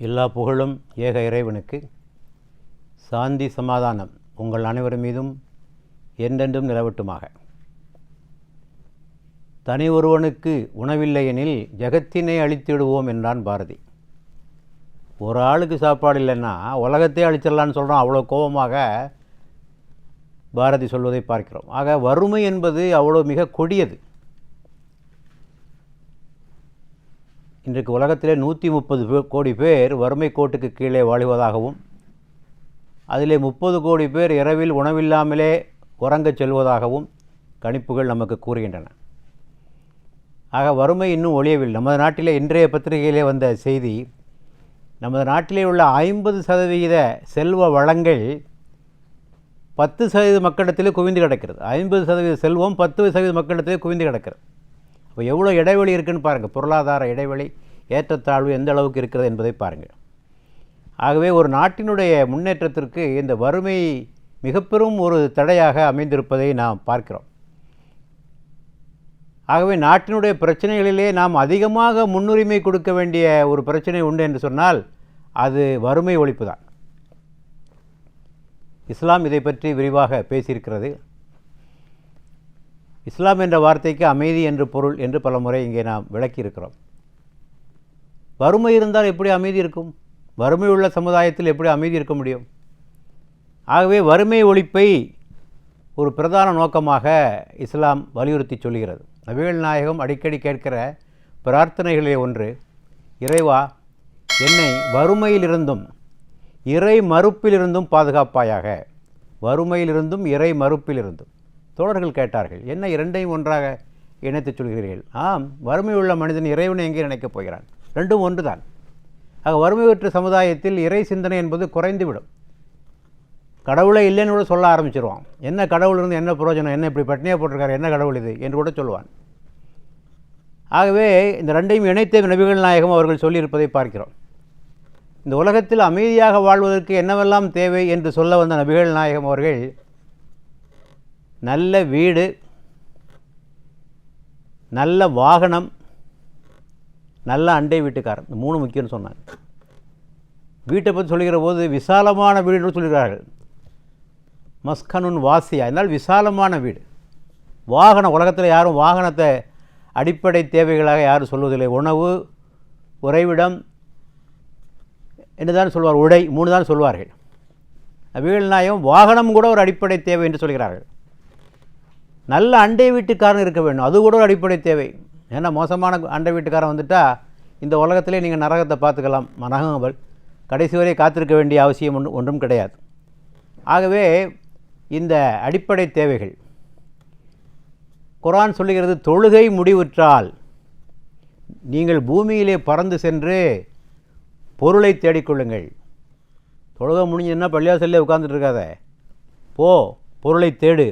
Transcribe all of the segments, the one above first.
எல்லா புகழும் ஏக இறைவனுக்கு. சாந்தி சமாதானம் உங்கள் அனைவர் மீதும் என்றென்றும் நிலவட்டுமாக. தனி ஒருவனுக்கு உணவில்லையெனில் ஜகத்தினை அழித்திடுவோம் என்றான் பாரதி. ஒரு ஆளுக்கு சாப்பாடு இல்லைன்னா உலகத்தையே அழிச்சிடலான்னு சொல்கிறோம். அவ்வளோ கோபமாக பாரதி சொல்வதை பார்க்கிறோம். ஆக வறுமை என்பது அவ்வளோ மிக கொடியது. இன்றைக்கு உலகத்திலே 130 கோடி பேர் வறுமை கோட்டுக்கு கீழே வாழ்வதாகவும், அதிலே 30 கோடி பேர் இரவில் உணவில்லாமலே உறங்கச் செல்வதாகவும் கணிப்புகள் நமக்கு கூறுகின்றன. ஆக வறுமை இன்னும் ஒழியவில்லை. நமது நாட்டிலே இன்றைய பத்திரிகையிலே வந்த செய்தி, நமது நாட்டிலே உள்ள 50% செல்வ வளங்கள் 10% மக்களிடத்திலே குவிந்து கிடக்கிறது. 50% செல்வம் 10% மக்களிடத்திலே குவிந்து கிடக்கிறது. இப்போ எவ்வளோ இடைவெளி இருக்குதுன்னு பாருங்கள். பொருளாதார இடைவெளி, ஏற்றத்தாழ்வு எந்த அளவுக்கு இருக்கிறது என்பதை பாருங்கள். ஆகவே ஒரு நாட்டினுடைய முன்னேற்றத்திற்கு இந்த வறுமை மிக பெரும் ஒரு தடையாக அமைந்திருப்பதை நாம் பார்க்கிறோம். ஆகவே நாட்டினுடைய பிரச்சனைகளிலே நாம் அதிகமாக முன்னுரிமை கொடுக்க வேண்டிய ஒரு பிரச்சனை உண்டு என்று சொன்னால் அது வறுமை ஒழிப்பு தான். இஸ்லாம் இதை பற்றி விரிவாக பேசியிருக்கிறது. இஸ்லாம் என்ற வார்த்தைக்கு அமைதி என்று பொருள் என்று பல முறை இங்கே நாம் விளக்கியிருக்கிறோம். வறுமை இருந்தால் எப்படி அமைதி இருக்கும்? வறுமை உள்ள சமுதாயத்தில் எப்படி அமைதி இருக்க முடியும்? ஆகவே வறுமை ஒழிப்பை ஒரு பிரதான நோக்கமாக இஸ்லாம் வலியுறுத்தி சொல்கிறது. நபிகள் நாயகம் அடிக்கடி கேட்கிற பிரார்த்தனைகளிலே ஒன்று, இறைவா என்னை வறுமையிலிருந்தும் இறை மறுப்பிலிருந்தும் பாதுகாப்பாயாக. வறுமையிலிருந்தும் இறை மறுப்பிலிருந்தும். தோழர்கள் கேட்டார்கள், என்ன இரண்டையும் ஒன்றாக இணைத்து சொல்கிறீர்கள்? ஆம், வறுமை உள்ள மனிதன் இறைவனை எங்கே நினைக்கப் போகிறான்? ரெண்டும் ஒன்று தான். ஆக வறுமை பெற்ற சமுதாயத்தில் இறை சிந்தனை என்பது குறைந்துவிடும். கடவுளை இல்லைன்னு கூட சொல்ல ஆரம்பிச்சிருவான். என்ன கடவுள் இருந்து என்ன பிரயோஜனம்? என்ன இப்படி பட்டினியாக போட்டிருக்காரு, என்ன கடவுள் இது என்று கூட சொல்லுவான். ஆகவே இந்த ரெண்டையும் இணைத்த நபிகள் நாயகம் அவர்கள் சொல்லியிருப்பதை பார்க்கிறோம். இந்த உலகத்தில் அமைதியாக வாழ்வதற்கு என்னவெல்லாம் தேவை என்று சொல்ல வந்த நபிகள் நாயகம் அவர்கள் நல்ல வீடு, நல்ல வாகனம், நல்ல அண்டை வீட்டுக்காரன், இந்த 3 முக்கியம்னு சொன்னாங்க. வீட்டை பற்றி சொல்லுகிற போது விசாலமான வீடுன்னு சொல்கிறார்கள். மஸ்கனுன் வாசியா, என்றால் விசாலமான வீடு. வாகனம், உலகத்தில் யாரும் வாகனத்தை அடிப்படை தேவைகளாக யாரும் சொல்வதில்லை. உணவு, உறைவிடம் என்று தான் சொல்வார். உடை 3 தான் சொல்வார்கள். நபிகள் நாயகம் வாகனம் கூட ஒரு அடிப்படை தேவை என்று சொல்கிறார்கள். நல்ல அண்டை வீட்டுக்காரன் இருக்க வேண்டும், அது கூட ஒரு அடிப்படை தேவை. ஏன்னா மோசமான அண்டை வீட்டுக்காரன் வந்துட்டால் இந்த உலகத்திலே நீங்கள் நரகத்தை பார்த்துக்கலாம். நரகம் கடைசி வரை காத்திருக்க வேண்டிய அவசியம் ஒன்றும் கிடையாது. ஆகவே இந்த அடிப்படை தேவைகள் குர்ஆன் சொல்லுகிறது, தொழுகை முடிவுற்றால் நீங்கள் பூமியிலே பறந்து சென்று பொருளை தேடிக்கொள்ளுங்கள். தொழுகை முடிஞ்சதுன்னா பள்ளியாசல்லே உட்கார்ந்துட்டு இருக்காத, போ பொருளை தேடு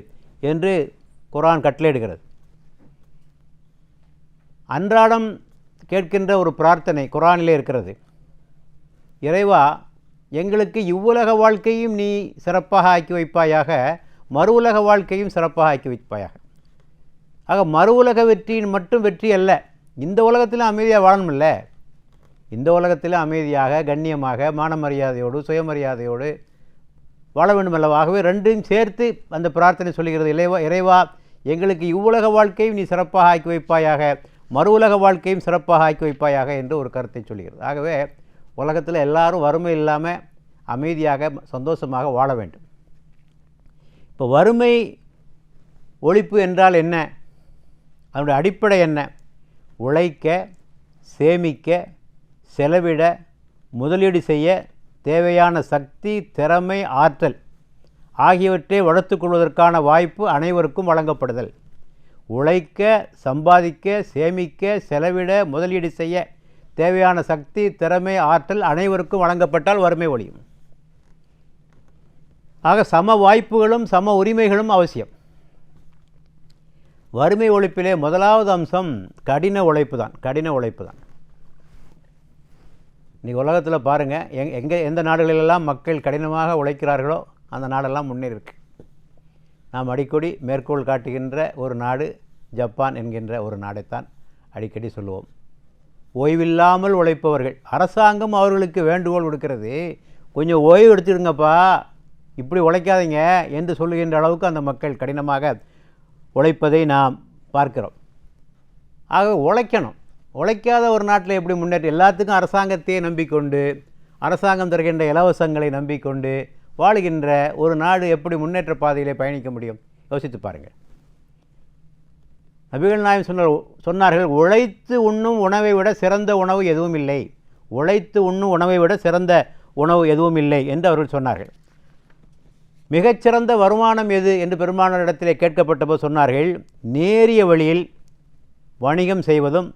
என்று குர்ஆன் கட்டளையிடுகிறது. அன்றாடம் கேட்கின்ற ஒரு பிரார்த்தனை குர்ஆனிலே இருக்கிறது. இறைவா எங்களுக்கு இவ்வுலக வாழ்க்கையும் நீ சிறப்பாக ஆக்கி வைப்பாயாக, மறு உலக வாழ்க்கையும் சிறப்பாக ஆக்கி வைப்பாயாக. ஆக மறு உலக வெற்றியின் மட்டும் வெற்றி அல்ல, இந்த உலகத்திலும் அமைதியாக வாழணுமில்ல. இந்த உலகத்திலும் அமைதியாக, கண்ணியமாக, மானமரியாதையோடு, சுயமரியாதையோடு வாழ வேண்டுமல்லவா? ஆகவே ரெண்டையும் சேர்த்து அந்த பிரார்த்தனை சொல்லுகிறது. இறைவா எங்களுக்கு இவ்வுலக வாழ்க்கையும் நீ சிறப்பாக ஆக்கி வைப்பாயாக, மறு உலக வாழ்க்கையும் சிறப்பாக ஆக்கி வைப்பாயாக என்று ஒரு கருத்தை சொல்கிறது. ஆகவே உலகத்தில் எல்லாரும் வறுமை இல்லாமல் அமைதியாக சந்தோஷமாக வாழ வேண்டும். இப்போ வறுமை ஒழிப்பு என்றால் என்ன? அதனுடைய அடிப்படை என்ன? உழைக்க, சேமிக்க, செலவிட, முதலீடு செய்ய தேவையான சக்தி, திறமை, ஆற்றல் ஆகியவற்றை வளர்த்துக்கொள்வதற்கான வாய்ப்பு அனைவருக்கும் வழங்கப்படுதல். உழைக்க, சம்பாதிக்க, சேமிக்க, செலவிட, முதலீடு செய்ய தேவையான சக்தி, திறமை, ஆற்றல் அனைவருக்கும் வழங்கப்பட்டால் வறுமை ஒழியும். ஆக சம வாய்ப்புகளும் சம உரிமைகளும் அவசியம். வறுமை ஒழிப்பிலே முதலாவது அம்சம் கடின உழைப்பு தான். கடின உழைப்பு தான். இன்றைக்கி உலகத்தில் பாருங்கள், எந்த நாடுகளிலெல்லாம் மக்கள் கடினமாக உழைக்கிறார்களோ அந்த நாடெல்லாம் முன்னேறி இருக்கு. நாம் அடிக்கடி மேற்கோள் காட்டுகின்ற ஒரு நாடு ஜப்பான் என்கின்ற ஒரு நாடைத்தான் அடிக்கடி சொல்லுவோம். ஓய்வில்லாமல் உழைப்பவர்கள். அரசாங்கம் அவர்களுக்கு வேண்டுகோள் விடுக்கிறது, கொஞ்சம் ஓய்வு எடுத்துடுங்கப்பா, இப்படி உழைக்காதீங்க என்று சொல்லுகின்ற அளவுக்கு அந்த மக்கள் கடினமாக உழைப்பதை நாம் பார்க்கிறோம். ஆக உழைக்கணும். உழைக்காத ஒரு நாட்டில் எப்படி முன்னேற்றம்? எல்லாத்துக்கும் அரசாங்கத்தையே நம்பிக்கொண்டு, அரசாங்கம் தருகின்ற இலவசங்களை நம்பிக்கொண்டு வாழுகின்ற ஒரு நாடு எப்படி முன்னேற்ற பாதையிலே பயணிக்க முடியும்? யோசித்து பாருங்கள். நபிகள் நாயகம் சொன்னார்கள், உழைத்து உண்ணும் உணவை விட சிறந்த உணவு எதுவும் இல்லை. உழைத்து உண்ணும் உணவை விட சிறந்த உணவு எதுவும் இல்லை என்று அவர்கள் சொன்னார்கள். மிகச்சிறந்த வருமானம் எது என்று பெருமானாரிடத்திலே கேட்கப்பட்டபோது சொன்னார்கள், நேரிய வழியில் வணிகம் செய்வதும்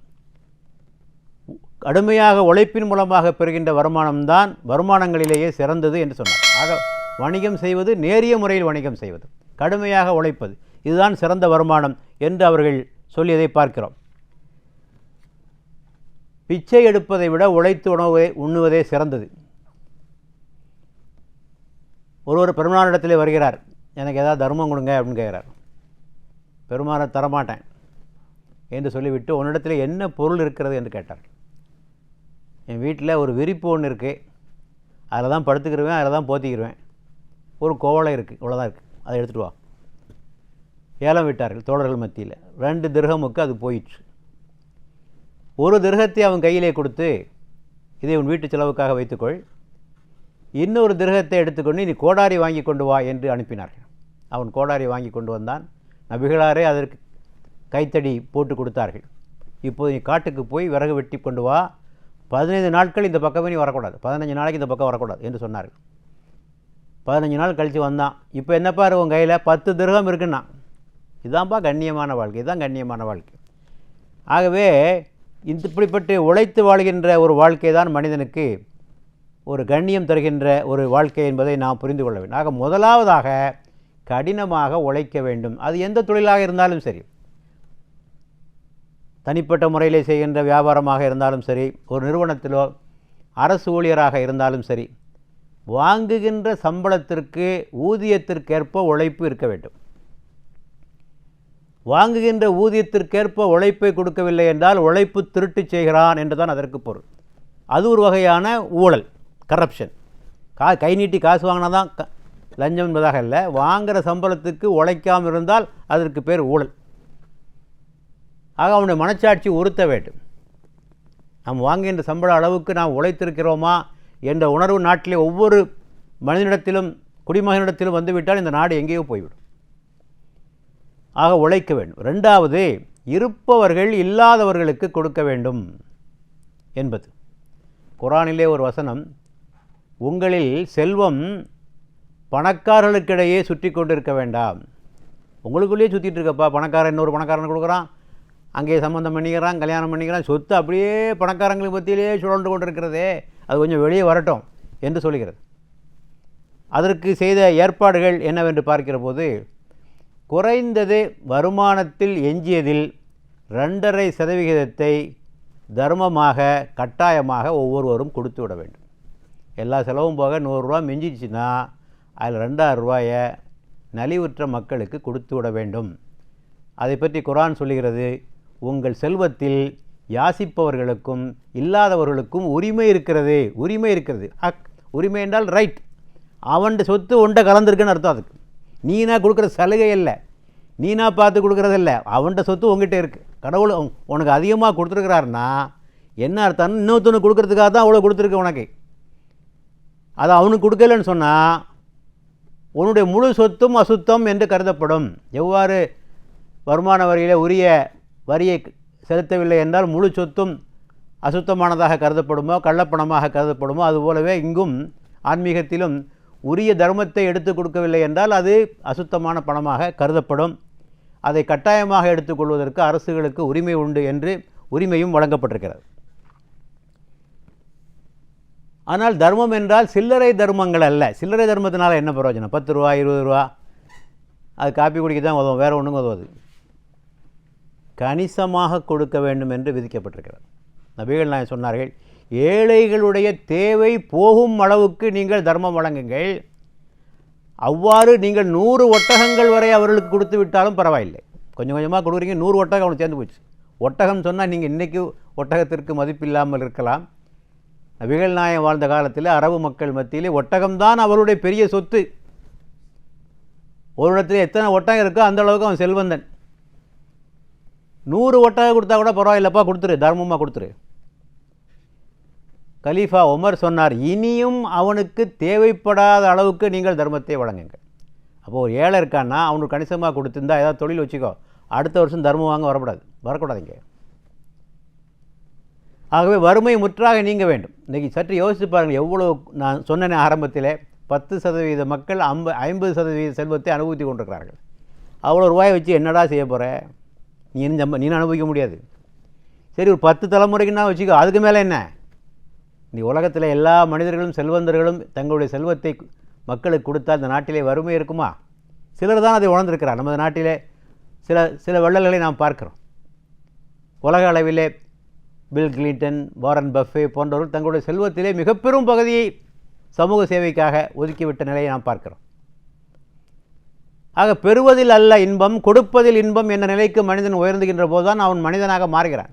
கடுமையாக உழைப்பின் மூலமாக பெறுகின்ற வருமானம்தான் வருமானங்களிலேயே சிறந்தது என்று சொன்னார். ஆக வணிகம் செய்வது, நேரிய முறையில் வணிகம் செய்வது, கடுமையாக உழைப்பது, இதுதான் சிறந்த வருமானம் என்று அவர்கள் சொல்லியதை பார்க்கிறோம். பிச்சை எடுப்பதை விட உழைத்து உணவை உண்ணுவதே சிறந்தது. ஒருவர் பெருமானிடத்திலே வருகிறார், எனக்கு ஏதாவது தர்மம் கொடுங்க அப்படின்னு கேட்குறார். பெருமானை தரமாட்டேன் என்று சொல்லிவிட்டு, உன்னிடத்தில் என்ன பொருள் இருக்கிறது என்று கேட்டார். என் வீட்டில் ஒரு விரிப்பு ஒன்று இருக்குது, அதில் தான் படுத்துக்கிடுவேன், அதில் தான் போத்திக்கிடுவேன், ஒரு கோவலை இருக்குது, இவ்வளோதான் இருக்குது, அதை எடுத்துகிட்டு வா. ஏலம் விட்டார்கள் தோழர்கள் மத்தியில். 2 திர்ஹமுக்கு அது போயிற்று. ஒரு திர்ஹத்தை அவன் கையிலே கொடுத்து, இதை உன் வீட்டு செலவுக்காக வைத்துக்கொள், இன்னொரு திர்ஹத்தை எடுத்துக்கொண்டு நீ கோடாரி வாங்கி கொண்டு வா என்று அனுப்பினார்கள். அவன் கோடாரி வாங்கி கொண்டு வந்தான். நபிகளாரே அதற்கு கைத்தடி போட்டு கொடுத்தார்கள். இப்போது நீ காட்டுக்கு போய் விறகு வெட்டி கொண்டு வா, 15 நாட்கள் இந்த பக்கமே நீ வரக்கூடாது, 15 நாளைக்கு இந்த பக்கம் வரக்கூடாது என்று சொன்னார்கள். 15 நாள் கழித்து வந்தான். இப்போ என்னப்பா உன் கையில் 10 திர்ஹம் இருக்குன்னா, இதுதான்ப்பா கண்ணியமான வாழ்க்கை, இதுதான் கண்ணியமான வாழ்க்கை. ஆகவே இப்படிப்பட்டு உழைத்து வாழ்கின்ற ஒரு வாழ்க்கை தான் மனிதனுக்கு ஒரு கண்ணியம் தருகின்ற ஒரு வாழ்க்கை என்பதை நாம் புரிந்து கொள்ள வேண்டும். ஆக முதலாவதாக கடினமாக உழைக்க வேண்டும். அது எந்த தொழிலாக இருந்தாலும் சரி, தனிப்பட்ட முறையில் செய்கின்ற வியாபாரமாக இருந்தாலும் சரி, ஒரு நிறுவனத்திலோ அரசு ஊழியராக இருந்தாலும் சரி, வாங்குகின்ற சம்பளத்திற்கு ஊதியத்திற்கேற்ப உழைப்பு இருக்க வேண்டும். வாங்குகின்ற ஊதியத்திற்கேற்ப உழைப்பை கொடுக்கவில்லை என்றால் உழைப்பு திருட்டு செய்கிறான் என்று தான் அதற்கு பொருள். அது ஒரு வகையான ஊழல், கரப்ஷன். கை நீட்டி காசு வாங்கினா தான் லஞ்சம் என்பதாக இல்லை, வாங்குகிற சம்பளத்துக்கு உழைக்காமல் இருந்தால் அதற்கு பேர் ஊழல். ஆக அவனுடைய மனச்சாட்சி உறுத்த வேண்டும். நாம் வாங்குகின்ற சம்பள அளவுக்கு நாம் உழைத்திருக்கிறோமா என்ற உணர்வு நாட்டிலே ஒவ்வொரு மனிதனிடத்திலும், குடிமகனிடத்திலும் வந்துவிட்டால் இந்த நாடு எங்கேயோ போய்விடும். ஆக உழைக்க வேண்டும். 2வது, இருப்பவர்கள் இல்லாதவர்களுக்கு கொடுக்க வேண்டும் என்பது. குர்ஆனிலே ஒரு வசனம், உங்களில் செல்வம் பணக்காரர்களுக்கிடையே சுற்றி கொண்டு இருக்க வேண்டாம். உங்களுக்குள்ளேயே சுற்றிட்டு இருக்கப்பா, பணக்காரன் இன்னொரு பணக்காரன் கொடுக்குறான், அங்கேயே சம்மந்தம் பண்ணிக்கிறான், கல்யாணம் பண்ணிக்கிறான், சொத்து அப்படியே பணக்காரங்களுக்கு பற்றியிலே சுழன்று கொண்டு இருக்கிறதே, அது கொஞ்சம் வெளியே வரட்டும் என்று சொல்கிறது. அதற்கு செய்த ஏற்பாடுகள் என்னவென்று பார்க்கிற போது, குறைந்தது வருமானத்தில் எஞ்சியதில் 2.5% தர்மமாக கட்டாயமாக ஒவ்வொருவரும் கொடுத்து விட வேண்டும். எல்லா செலவும் போக 100 ரூபா மிஞ்சிச்சுன்னா அதில் 2000 ரூபாயை நலிவுற்ற மக்களுக்கு கொடுத்து விட வேண்டும். அதை பற்றி குர்ஆன் சொல்லுகிறது, உங்கள் செல்வத்தில் யாசிப்பவர்களுக்கும் இல்லாதவர்களுக்கும் உரிமை இருக்கிறது. உரிமை இருக்கிறது, ஹக். உரிமை என்றால் ரைட். அவன் சொத்து ஒன்றை கலந்துருக்குன்னு அர்த்தம். அதுக்கு நீனா கொடுக்குற சலுகை இல்லை, நீனா பார்த்து கொடுக்குறதில்ல, அவன்கிட்ட சொத்து உங்ககிட்ட இருக்குது. கடவுள் உனக்கு அதிகமாக கொடுத்துருக்கிறாருன்னா என்ன அர்த்தம்? இன்னொருத்தனுக்கு கொடுக்குறதுக்காக தான் அவ்வளோ கொடுத்துருக்கு உனக்கு. அதை அவனுக்கு கொடுக்கலன்னு சொன்னால் உன்னுடைய முழு சொத்தும் அசுத்தம் என்று கருதப்படும். எவ்வாறு வருமான வரியில் உரிய வரியை செலுத்தவில்லை என்றால் முழு சொத்தும் அசுத்தமானதாக கருதப்படுமோ, கள்ளப்பணமாக கருதப்படுமோ, அதுபோலவே இங்கும் ஆன்மீகத்திலும் உரிய தர்மத்தை எடுத்து கொடுக்கவில்லை என்றால் அது அசுத்தமான பணமாக கருதப்படும். அதை கட்டாயமாக எடுத்துக்கொள்வதற்கு அரசுகளுக்கு உரிமை உண்டு என்று உரிமையும் வழங்கப்பட்டிருக்கிறது. ஆனால் தர்மம் என்றால் சில்லறை தர்மங்கள் அல்ல. சில்லறை தர்மத்தினால் என்ன பிரயோஜனம்? 10 ரூபா 20 ரூபா அது காப்பி குடிக்க தான் உதவும், வேறு ஒன்றும் உதவுது. கணிசமாக கொடுக்க வேண்டும் என்று விதிக்கப்பட்டிருக்கிறது. நபிகள் நாயகம் சொன்னார்கள், ஏழைகளுடைய தேவை போகும் அளவுக்கு நீங்கள் தர்மம் வழங்குங்கள். அவ்வாறு நீங்கள் 100 ஒட்டகங்கள் வரை அவர்களுக்கு கொடுத்து விட்டாலும் பரவாயில்லை. கொஞ்சம் கொஞ்சமாக கொடுக்குறீங்க, 100 ஒட்டகம் அவனுக்கு சேர்ந்து போச்சு. ஒட்டகம் சொன்னால் நீங்கள் இன்றைக்கி ஒட்டகத்திற்கு மதிப்பில்லாமல் இருக்கலாம். நபிகள் நாயகம் வாழ்ந்த காலத்தில் அரபு மக்கள் மத்தியிலே ஒட்டகம்தான் அவருடைய பெரிய சொத்து. ஒரு இடத்துல எத்தனை ஒட்டகம் இருக்கோ அந்த அளவுக்கு அவன் செல்வந்தன். 100 ஒட்டகம் கொடுத்தா கூட பரவாயில்லப்பா, கொடுத்துரு, தர்மமாக கொடுத்துரு. கலீஃபா உமர் சொன்னார், இனியும் அவனுக்கு தேவைப்படாத அளவுக்கு நீங்கள் தர்மத்தை வழங்குங்கள். அப்போது ஒரு ஏழை இருக்கான்னா அவனுக்கு கணிசமாக கொடுத்துருந்தா ஏதாவது தொழில் வச்சுக்கோ, அடுத்த வருஷம் தர்மம் வாங்க வரக்கூடாதுங்க. ஆகவே வறுமை முற்றாக நீங்க வேண்டும். இன்றைக்கி சற்று யோசித்து பாருங்கள், எவ்வளோ நான் சொன்ன ஆரம்பத்தில் 10% மக்கள் 50% செல்வத்தை அனுபவித்து கொண்டிருக்கிறார்கள். அவ்வளோ ரூபாயை வச்சு என்னடா செய்ய போகிற? நீ அனுபவிக்க முடியாது. சரி, ஒரு 10 தலைமுறைக்குன்னா வச்சுக்கோ, அதுக்கு மேலே என்ன? இந்த உலகத்தில் எல்லா மனிதர்களும் செல்வந்தர்களும் தங்களுடைய செல்வத்தை மக்களுக்கு கொடுத்தால் இந்த நாட்டிலே வறுமை இருக்குமா? சிலர் தான் அதை உணர்ந்திருக்கிறார். நமது நாட்டிலே சில வள்ளல்களை நாம் பார்க்கிறோம். உலக அளவிலே பில் கிளின்டன், வாரன் பஃபே போன்றவர்கள் தங்களுடைய செல்வத்திலே மிக பெரும் பகுதியை சமூக சேவைக்காக ஒதுக்கிவிட்ட நிலையை நாம் பார்க்கிறோம். ஆக பெறுவதில் அல்ல இன்பம், கொடுப்பதில் இன்பம் என்ற நிலைக்கு மனிதன் உயர்ந்துகின்ற போதுதான் அவன் மனிதனாக மாறுகிறான்.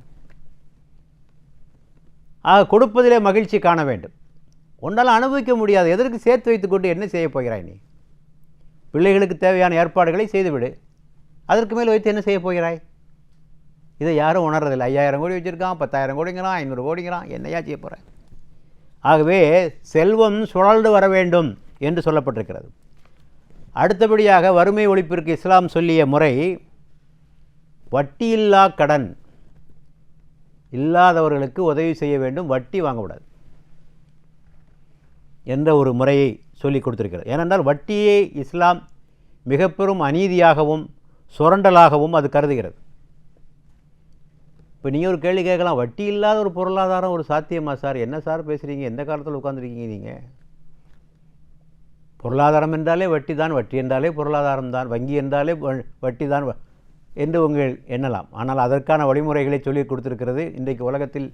ஆக கொடுப்பதிலே மகிழ்ச்சி காண வேண்டும். ஒன்றால் அனுபவிக்க முடியாது, எதற்கு சேர்த்து வைத்துக்கொண்டு என்ன செய்ய போகிறாய்? நீ பிள்ளைகளுக்கு தேவையான ஏற்பாடுகளை செய்துவிடு, அதற்கு மேல் வைத்து என்ன செய்ய போகிறாய்? இதை யாரும் உணர்றதில்லை. 5000 கோடி வச்சுருக்கான், 10,000 கோடிங்கிறான், 500 கோடிங்கிறான், என்னையா செய்ய போகிறேன்? ஆகவே செல்வம் சுழல்ந்து வர வேண்டும் என்று சொல்லப்பட்டிருக்கிறது. அடுத்தபடியாக வறுமை ஒழிப்பிற்கு இஸ்லாம் சொல்லிய முறை வட்டியில்லா கடன். இல்லாதவர்களுக்கு உதவி செய்ய வேண்டும், வட்டி வாங்கக்கூடாது என்ற ஒரு முறையை சொல்லி கொடுத்திருக்கிறது. ஏனென்றால் வட்டியை இஸ்லாம் மிக பெரும் அநீதியாகவும் சுரண்டலாகவும் அது கருதுகிறது. இப்போ நீங்கள் ஒரு கேள்வி கேட்கலாம், வட்டி இல்லாத ஒரு பொருளாதாரம் ஒரு சாத்தியமா சார்? என்ன சார் பேசுகிறீங்க? எந்த காலத்தில் உட்காந்துருக்கீங்க நீங்கள்? பொருளாதாரம் என்றாலே வட்டி தான், வட்டி என்றாலே பொருளாதாரம் தான், வங்கி என்றாலே வட்டி தான் என்று உங்கள் எண்ணலாம். ஆனால் அதற்கான வழிமுறைகளை சொல்லி கொடுத்திருக்கிறது. இன்றைக்கு உலகத்தில்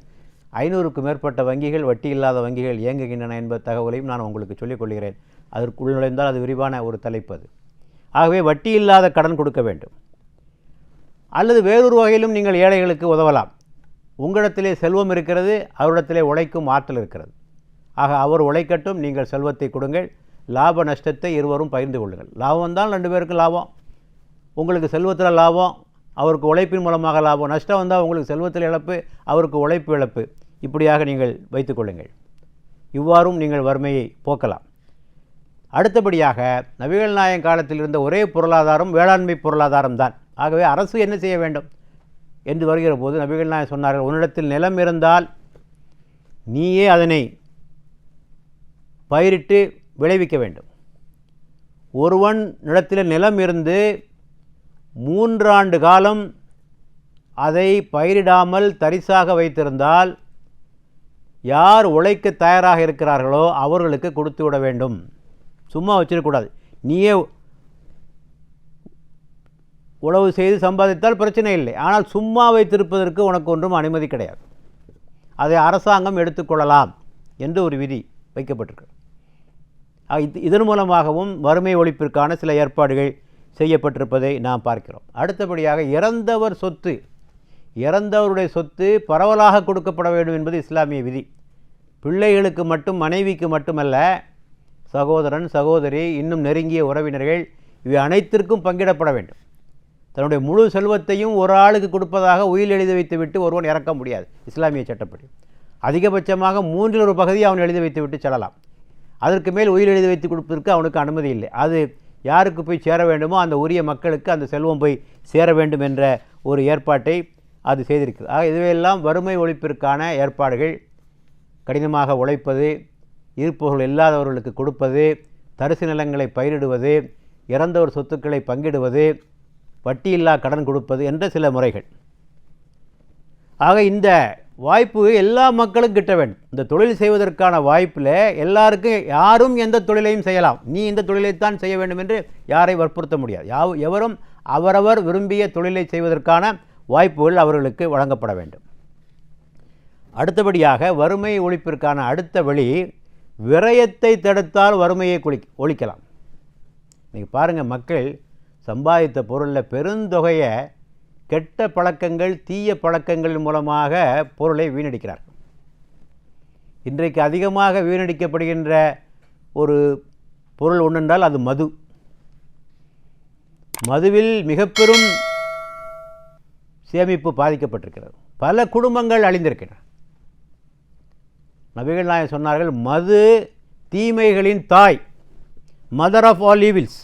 500க்கும் மேற்பட்ட வங்கிகள், வட்டி இல்லாத வங்கிகள் இயங்குகின்றன என்பது தகவலையும் நான் உங்களுக்கு சொல்லிக் கொள்கிறேன். அதற்குள் நுழைந்தால் அது விரிவான ஒரு தலைப்பு அது. ஆகவே வட்டி இல்லாத கடன் கொடுக்க வேண்டும். அல்லது வேறொரு வகையிலும் நீங்கள் ஏழைகளுக்கு உதவலாம். உங்களிடத்திலே செல்வம் இருக்கிறது, அவரிடத்திலே உழைக்கும் ஆற்றல் இருக்கிறது. ஆக அவர் உழைக்கட்டும், நீங்கள் செல்வத்தை கொடுங்கள், லாப நஷ்டத்தை இருவரும் பகிர்ந்து கொள்ளுங்கள். லாபம் வந்தால் 2 பேருக்கு லாபம், உங்களுக்கு செல்வத்தில் லாபம், அவருக்கு உழைப்பின் மூலமாக லாபம். நஷ்டம் வந்தால் உங்களுக்கு செல்வத்தில் இழப்பு, அவருக்கு உழைப்பு இழப்பு. இப்படியாக நீங்கள் வைத்துக்கொள்ளுங்கள். இவ்வாறும் நீங்கள் வறுமையை போக்கலாம். அடுத்தபடியாக நபிகள் நாயகம் காலத்தில் இருந்த ஒரே பொருளாதாரம் வேளாண்மை பொருளாதாரம் தான். ஆகவே அரசு என்ன செய்ய வேண்டும் என்று வருகிற போது நபிகள் நாயகம் சொன்னார்கள், உன்னிடத்தில் நிலம் இருந்தால் நீயே அதனை பயிரிட்டு விளைவிக்க வேண்டும். ஒருவன் நிலத்தில் நிலம் இருந்து 3 ஆண்டு காலம் அதை பயிரிடாமல் தரிசாக வைத்திருந்தால் யார் உழைக்க தயாராக இருக்கிறார்களோ அவர்களுக்கு கொடுத்து விட வேண்டும். சும்மா வச்சிடக்கூடாது. நீயே உழவு செய்து சம்பாதித்தால் பிரச்சனை இல்லை. ஆனால் சும்மா வைத்திருப்பதற்கு உனக்கு ஒன்றும் அனுமதி கிடையாது. அதை அரசாங்கம் எடுத்துக்கொள்ளலாம் என்று ஒரு விதி வைக்கப்பட்டிருக்கு. இதன் மூலமாகவும் வறுமை ஒழிப்பிற்கான சில ஏற்பாடுகள் செய்யப்பட்டிருப்பதை நாம் பார்க்கிறோம். அடுத்தபடியாக இறந்தவர் சொத்து, இறந்தவருடைய சொத்து பரவலாக கொடுக்கப்பட வேண்டும் என்பது இஸ்லாமிய விதி. பிள்ளைகளுக்கு மட்டும், மனைவிக்கு மட்டுமல்ல, சகோதரன், சகோதரி, இன்னும் நெருங்கிய உறவினர்கள், இவை அனைத்திற்கும் பங்கிடப்பட வேண்டும். தன்னுடைய முழு செல்வத்தையும் ஒரு ஆளுக்கு கொடுப்பதாக உயில் எழுதி வைத்துவிட்டு ஒருவன் இறக்க முடியாது இஸ்லாமிய சட்டப்படி. அதிகபட்சமாக 1/3 பகுதியை அவன் எழுதி வைத்துவிட்டு செல்லலாம். அதற்கு மேல் உயில் எழுதி வைத்து கொடுப்பதற்கு அவனுக்கு அனுமதி இல்லை. அது யாருக்கு போய் சேர வேண்டுமோ அந்த உரிய மக்களுக்கு அந்த செல்வம் போய் சேர வேண்டும் என்ற ஒரு ஏற்பாட்டை அது செய்திருக்கிறது. ஆக இதுவெல்லாம் வறுமை ஒழிப்பிற்கான ஏற்பாடுகள். கடினமாக உழைப்பது, இருப்பவர்கள் இல்லாதவர்களுக்கு கொடுப்பது, தரிசு நிலங்களை பயிரிடுவது, இறந்தவர் சொத்துக்களை பங்கிடுவது, வட்டியில்லா கடன் கொடுப்பது என்ற சில முறைகள். ஆக இந்த வாய்ப்பு எல்லா மக்களும் கிட்ட வேண்டும். இந்த தொழில் செய்வதற்கான வாய்ப்பில் எல்லாருக்கும், யாரும் எந்த தொழிலையும் செய்யலாம், நீ இந்த தொழிலைத்தான் செய்ய வேண்டும் என்று யாரை வற்புறுத்த முடியாது. எவரும் அவரவர் விரும்பிய தொழிலை செய்வதற்கான வாய்ப்புகள் அவர்களுக்கு வழங்கப்பட வேண்டும். அடுத்தபடியாக வறுமை ஒழிப்பிற்கான அடுத்த வழி, விரயத்தை தடுத்தால் வறுமையை ஒழிக்கலாம். நீங்கள் பாருங்கள், மக்கள் சம்பாதித்த பொருளில் பெருந்தொகையை கெட்ட பழக்கங்கள், தீய பழக்கங்களின் மூலமாக பொருளை வீணடிக்கிறார்கள். இன்றைக்கு அதிகமாக வீணடிக்கப்படுகின்ற ஒரு பொருள் ஒன்றென்றால் அது மது. மதுவில் மிக பெரும் சேமிப்பு பாதிக்கப்பட்டிருக்கிறது. பல குடும்பங்கள் அழிந்திருக்கின்றன. நபிகள் நாயகம் சொன்னார்கள், மது தீமைகளின் தாய், மதர் ஆஃப் ஆல் ஈவில்ஸ்.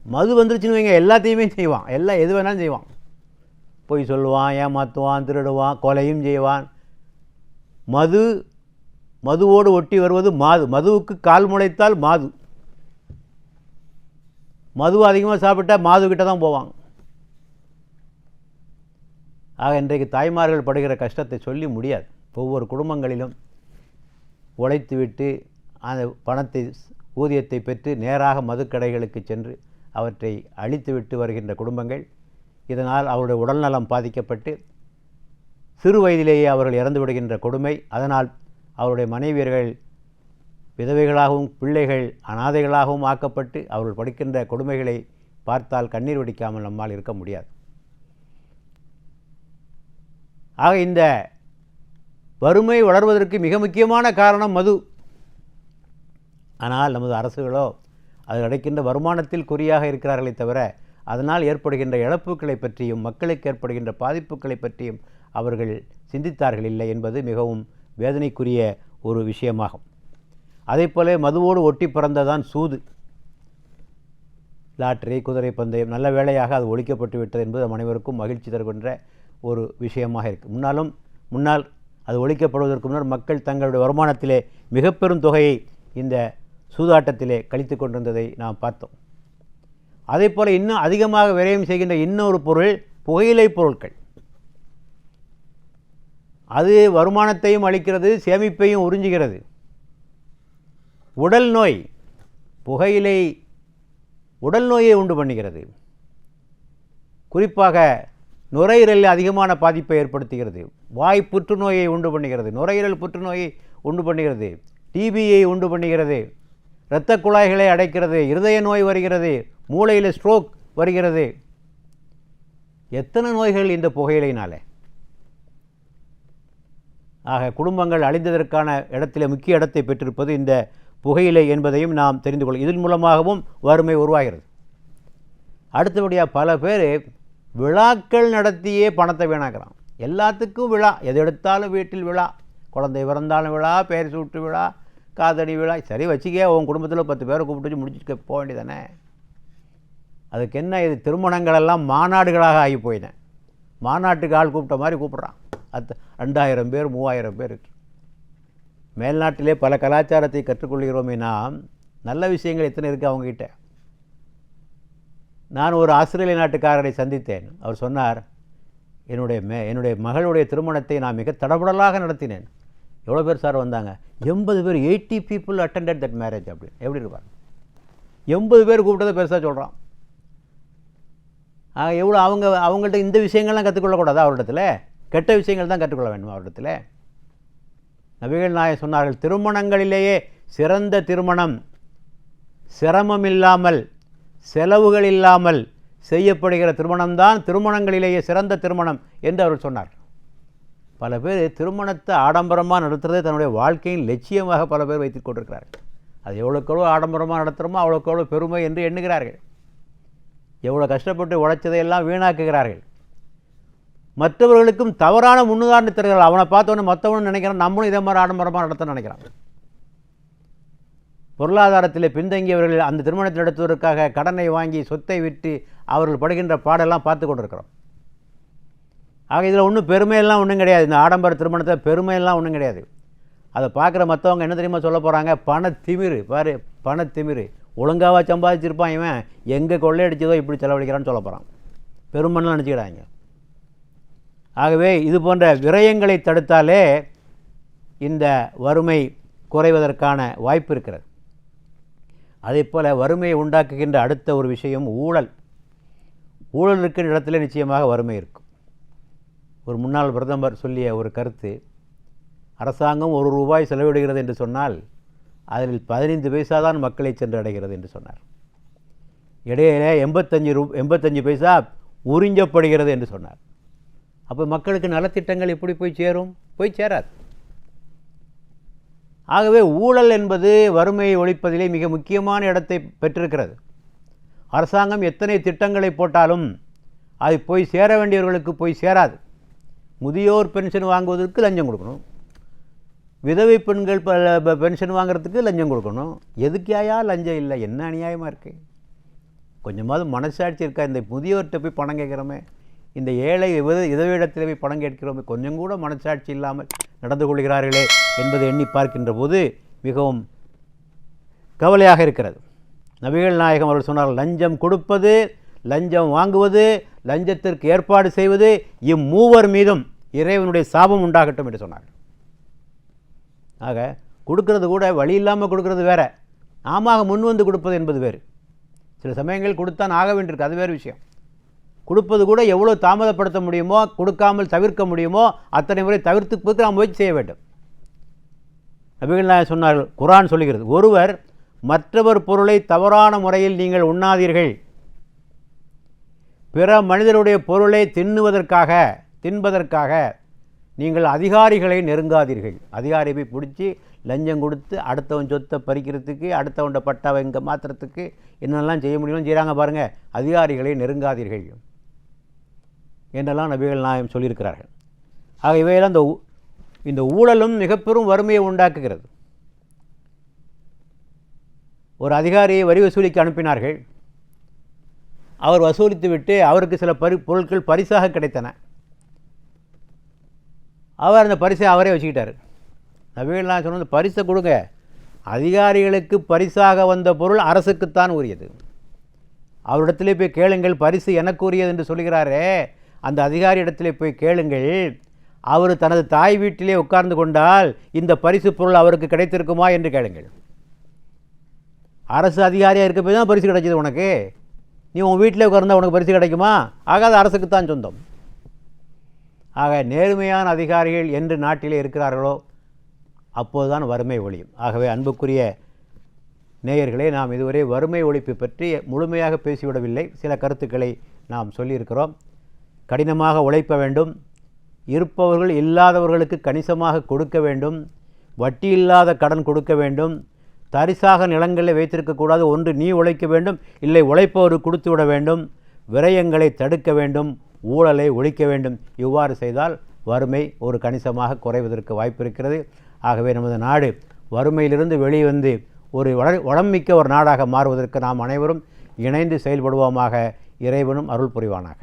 மது வந்துருச்சுன்னு வைங்க, எல்லாத்தையுமே செய்வான், எது வேணாலும் செய்வான். பொய் சொல்லுவான், ஏமாற்றுவான், திருடுவான், கொலையும் செய்வான். மதுவோடு ஒட்டி வருவது மாது. மதுவுக்கு கால் முளைத்தால் மாது. மது அதிகமாக சாப்பிட்டா மாதுகிட்ட தான் போவாங்க. ஆக இன்றைக்கு தாய்மார்கள் படுகிற கஷ்டத்தை சொல்லி முடியாது. ஒவ்வொரு குடும்பங்களிலும் உழைத்துவிட்டு அந்த பணத்தை, ஊதியத்தை பெற்று நேராக மதுக்கடைகளுக்கு சென்று அவற்றை அழித்துவிட்டு வருகின்ற குடும்பங்கள். இதனால் அவருடைய உடல்நலம் பாதிக்கப்பட்டு சிறு வயதிலேயே அவர்கள் இறந்து விடுகின்ற கொடுமை. அதனால் அவருடைய மனைவியர்கள் விதவைகளாகவும் பிள்ளைகள் அனாதைகளாகவும் ஆக்கப்பட்டு அவர்கள் படிக்கின்ற கொடுமைகளை பார்த்தால் கண்ணீர் வடிக்காமல் நம்மால் இருக்க முடியாது. ஆக இந்த வறுமை வளர்வதற்கு மிக முக்கியமான காரணம் மது. ஆனால் நமது அரசுகளோ அது அடைக்கின்ற வருமானத்தில் குறியாக இருக்கிறார்களே தவிர அதனால் ஏற்படுகின்ற இழப்புகளை பற்றியும் மக்களுக்கு ஏற்படுகின்ற பாதிப்புகளை பற்றியும் அவர்கள் சிந்தித்தார்கள் இல்லை என்பது மிகவும் வேதனைக்குரிய ஒரு விஷயமாகும். அதேபோல மதுவோடு ஒட்டி பிறந்ததான் சூது, லாட்டரி, குதிரை பந்தயம். நல்ல வேளையாக அது ஒழிக்கப்பட்டு விட்டது என்பது நம் அனைவருக்கும் மகிழ்ச்சி தருகின்ற ஒரு விஷயமாக இருக்குது. முன்னால் அது ஒழிக்கப்படுவதற்கு முன்னர் மக்கள் தங்களுடைய வருமானத்திலே மிக பெரும் தொகையை இந்த சூதாட்டத்திலே கழித்து கொண்டிருந்ததை நாம் பார்த்தோம். அதே போல் இன்னும் அதிகமாக விரயம் செய்கின்ற இன்னொரு பொருள் புகையிலை பொருட்கள். அது வருமானத்தையும் அளிக்கிறது, சேமிப்பையும் உறிஞ்சுகிறது. உடல் நோய், புகையிலை உடல் நோயை உண்டு பண்ணுகிறது. குறிப்பாக நுரையீரலில் அதிகமான பாதிப்பை ஏற்படுத்துகிறது. வாய் புற்றுநோயை உண்டு பண்ணுகிறது, நுரையீரல் புற்றுநோயை உண்டு பண்ணுகிறது, டிபியை உண்டு பண்ணுகிறது, இரத்த குழாய்களை அடைக்கிறது, இருதய நோய் வருகிறது, மூளையில் ஸ்ட்ரோக் வருகிறது. எத்தனை நோய்கள் இந்த புகையிலையினாலே. ஆக குடும்பங்கள் அழிந்ததற்கான இடத்திலே முக்கிய இடத்தை பெற்றிருப்பது இந்த புகையிலை என்பதையும் நாம் தெரிந்து கொள்ளும். இதன் மூலமாகவும் வறுமை உருவாகிறது. அடுத்தபடியாக பல பேர் விழாக்கள் நடத்தியே பணத்தை வீணாக்கிறான். எல்லாத்துக்கும் விழா, எது எடுத்தாலும் வீட்டில் விழா, குழந்தை பிறந்தாலும் விழா, பேர் சூட்டு விழா, காதணி விழா. சரி வச்சுக்க, உன் குடும்பத்தில் 10 பேரை கூப்பிட்டு முடிச்சுட்டு போக வேண்டியதானே. அதுக்கு என்ன, இது திருமணங்களெல்லாம் மாநாடுகளாக ஆகி போயினேன். மாநாட்டுக்கு ஆள் கூப்பிட்ட மாதிரி கூப்பிட்றான். 2000 பேர் 3000 பேர். மேல்நாட்டிலே பல கலாச்சாரத்தை கற்றுக்கொள்கிறோமே நாம். நல்ல விஷயங்கள் எத்தனை இருக்குது அவங்ககிட்ட. நான் ஒரு ஆஸ்திரேலிய நாட்டுக்காரரை சந்தித்தேன். அவர் சொன்னார், என்னுடைய மகளுடைய திருமணத்தை நான் மிக தடபுடலாக நடத்தினேன். எவ்வளோ பேர் சார் வந்தாங்க? 80 பேர், 80 people attended that marriage. அப்படி எப்படி இருப்பார்? 80 பேர் கூப்பிட்டதை பெருசாக சொல்கிறான். எவ்வளோ அவங்கள்ட்ட இந்த விஷயங்கள்லாம் கற்றுக்கொள்ளக்கூடாது. அவரிடத்துல கெட்ட விஷயங்கள் தான் கற்றுக்கொள்ள வேண்டும். அவரிடத்துல நபிகள் நாயகம் சொன்னார்கள், திருமணங்களிலேயே சிறந்த திருமணம் சிரமம் இல்லாமல், செலவுகள் இல்லாமல் செய்யப்படுகிற திருமணம்தான் திருமணங்களிலேயே சிறந்த திருமணம் என்று அவர் சொன்னார். பல பேர் திருமணத்தை ஆடம்பரமாக நடத்துகிறதே தன்னுடைய வாழ்க்கையின் லட்சியமாக பல பேர் வைத்துக் கொண்டிருக்கிறார்கள். அது எவ்வளோக்கெவ்வளோ ஆடம்பரமாக நடத்துகிறோமோ அவ்வளோக்கெவ்வளோ பெருமை என்று எண்ணுகிறார்கள். எவ்வளோ கஷ்டப்பட்டு உழைச்சதையெல்லாம் வீணாக்குகிறார்கள். மற்றவர்களுக்கும் தவறான முன்னுதாரணத்தை தருகிறார்கள். அவனை பார்த்தோன்னே மற்றவனும் நினைக்கிறான், நம்மளும் இதே மாதிரி ஆடம்பரமாக நடத்த நினைக்கிறான். பொருளாதாரத்தில் பின்தங்கியவர்கள் அந்த திருமணத்தை நடத்துவதற்காக கடனை வாங்கி சொத்தை விட்டு அவர்கள் படுகின்ற பாடெல்லாம் பார்த்து கொண்டிருக்கிறோம். ஆக இதில் ஒன்றும் பெருமையெல்லாம் ஒன்றும் கிடையாது. இந்த ஆடம்பர திருமணத்தில் பெருமையெல்லாம் ஒன்றும் கிடையாது. அதை பார்க்குற மற்றவங்க என்ன தெரியுமா சொல்ல போகிறாங்க? பணத்திமிரு. பாரு, பணத்திமிரு. ஒழுங்காக சம்பாதிச்சிருப்பான், இவன் எங்கே கொள்ளையடிச்சதோ இப்படி செலவழிக்கிறான்னு சொல்ல போகிறான். பெருமைன்னு நினச்சிக்கிறாங்க. ஆகவே இது போன்ற விரயங்களை தடுத்தாலே இந்த வறுமை குறைவதற்கான வாய்ப்பு இருக்கிறது. அதே போல் வறுமையை உண்டாக்குகின்ற அடுத்த ஒரு விஷயம் ஊழல். ஊழல் இருக்கிற இடத்துல நிச்சயமாக வறுமை இருக்கும். ஒரு முன்னாள் பிரதமர் சொல்லிய ஒரு கருத்து, அரசாங்கம் ₹1 செலவிடுகிறது என்று சொன்னால் அதில் 15 பைசா தான் மக்களை சென்று அடைகிறது என்று சொன்னார். இடையிலே 85 பைசா உறிஞ்சப்படுகிறது என்று சொன்னார். அப்போ மக்களுக்கு நலத்திட்டங்கள் எப்படி போய் சேரும்? போய் சேராது. ஆகவே ஊழல் என்பது வறுமையை ஒழிப்பதிலே மிக முக்கியமான இடத்தை பெற்றிருக்கிறது. அரசாங்கம் எத்தனை திட்டங்களை போட்டாலும் அது போய் சேர வேண்டியவர்களுக்கு போய் சேராது. முதியோர் பென்ஷன் வாங்குவதற்கு லஞ்சம் கொடுக்கணும், விதவை பெண்கள் பென்ஷன் வாங்குறதுக்கு லஞ்சம் கொடுக்கணும். எதுக்கையா லஞ்சம் இல்லை? என்ன அநியாயமாக இருக்குது? கொஞ்சமாவது மனசாட்சி இருக்கா? இந்த முதியோர்கிட்ட போய் பணம் கேட்குறோமே, இந்த ஏழை விதவையிடத்தில் போய் பணம் கேட்கிறோமே, கொஞ்சம் கூட மனசாட்சி இல்லாமல் நடந்து கொள்கிறார்களே என்பதை எண்ணி பார்க்கின்ற போது மிகவும் கவலையாக இருக்கிறது. நபிகள் நாயகம் அவர்கள் சொன்னார்கள், லஞ்சம் கொடுப்பது, லஞ்சம் வாங்குவது, லஞ்சத்திற்கு ஏற்பாடு செய்வது, இம்மூவர் மீதும் இறைவனுடைய சாபம் உண்டாகட்டும் என்று சொன்னார். ஆக கொடுக்கறது கூட வழி இல்லாமல் கொடுக்கறது வேற, நாம முன் வந்து கொடுப்பது என்பது வேறு. சில சமயங்கள் கொடுத்தான் ஆக வேண்டியிருக்கு, அது வேறு விஷயம். கொடுப்பது கூட எவ்வளோ தாமதப்படுத்த முடியுமோ, கொடுக்காமல் தவிர்க்க முடியுமோ அத்தனை முறை தவிர்த்துக்கு நாம் முயற்சி செய்ய வேண்டும். நபிகள் நாயகம் சொன்னார்கள், குர்ஆன் சொல்லுகிறது, ஒருவர் மற்றவர் பொருளை தவறான முறையில் நீங்கள் உண்ணாதீர்கள், பிற மனிதருடைய பொருளை தின்பதற்காக நீங்கள் அதிகாரிகளை நெருங்காதீர்கள். அதிகாரியை பிடிச்சி லஞ்சம் கொடுத்து அடுத்தவன் சொத்தை பறிக்கிறதுக்கு, அடுத்தவன்ட பட்டாவை இங்கே மாற்றுறதுக்கு என்னெல்லாம் செய்ய முடியும்னு செய்கிறாங்க பாருங்கள். அதிகாரிகளை நெருங்காதீர்கள் என்றெல்லாம் நபிகள் நாயகம் சொல்லியிருக்கிறார்கள். ஆக இவையெல்லாம் இந்த ஊழலும் மிக பெரும் வறுமையை உண்டாக்குகிறது. ஒரு அதிகாரியை வரி வசூலிக்க அனுப்பினார்கள். அவர் வசூலித்து விட்டு அவருக்கு சில பொருட்கள் பரிசாக கிடைத்தன. அவர் அந்த பரிசை அவரே வச்சுக்கிட்டார். நபிகள் நாயகம் சொன்ன பரிசை கொடுங்க, அதிகாரிகளுக்கு பரிசாக வந்த பொருள் அரசுக்குத்தான் உரியது. அவரிடத்திலே போய் கேளுங்கள், பரிசு எனக்கு உரியது என்று சொல்கிறாரே, அந்த அதிகாரி இடத்திலே போய் கேளுங்கள், அவர் தனது தாய் வீட்டிலே உட்கார்ந்து கொண்டால் இந்த பரிசு பொருள் அவருக்கு கிடைத்திருக்குமா என்று கேளுங்கள். அரசு அதிகாரியாக இருக்க போய் தான் பரிசு கிடைக்கிது உனக்கு, நீ உன் வீட்டில் உட்கார்ந்தால் உனக்கு பரிசு கிடைக்குமா? ஆகாது, அரசுக்குத்தான் சொந்தம். ஆக நேர்மையான அதிகாரிகள் என்று நாட்டிலே இருக்கிறார்களோ அப்போதுதான் வறுமை ஒழியும். ஆகவே அன்புக்குரிய நேயர்களே, நாம் இதுவரை வறுமை ஒழிப்பு பற்றி முழுமையாக பேசிவிடவில்லை. சில கருத்துக்களை நாம் சொல்லியிருக்கிறோம். கடினமாக உழைப்ப வேண்டும், இருப்பவர்கள் இல்லாதவர்களுக்கு கணிசமாக கொடுக்க வேண்டும், வட்டி இல்லாத கடன் கொடுக்க வேண்டும், தரிசாக நிலங்களை வைத்திருக்கக்கூடாது, ஒன்று நீ உழைக்க வேண்டும், இல்லை உழைப்பவருக்கு கொடுத்து விட வேண்டும், விரயங்களை தடுக்க வேண்டும், ஊழலை ஒழிக்க வேண்டும். இவ்வாறு செய்தால் வறுமை ஒரு கணிசமாக குறைவதற்கு வாய்ப்பு இருக்கிறது. ஆகவே நமது நாடு வறுமையிலிருந்து வெளிவந்து ஒரு வளமிக்க ஒரு நாடாக மாறுவதற்கு நாம் அனைவரும் இணைந்து செயல்படுவோமாக. இறைவனும் அருள் புரிவானாக.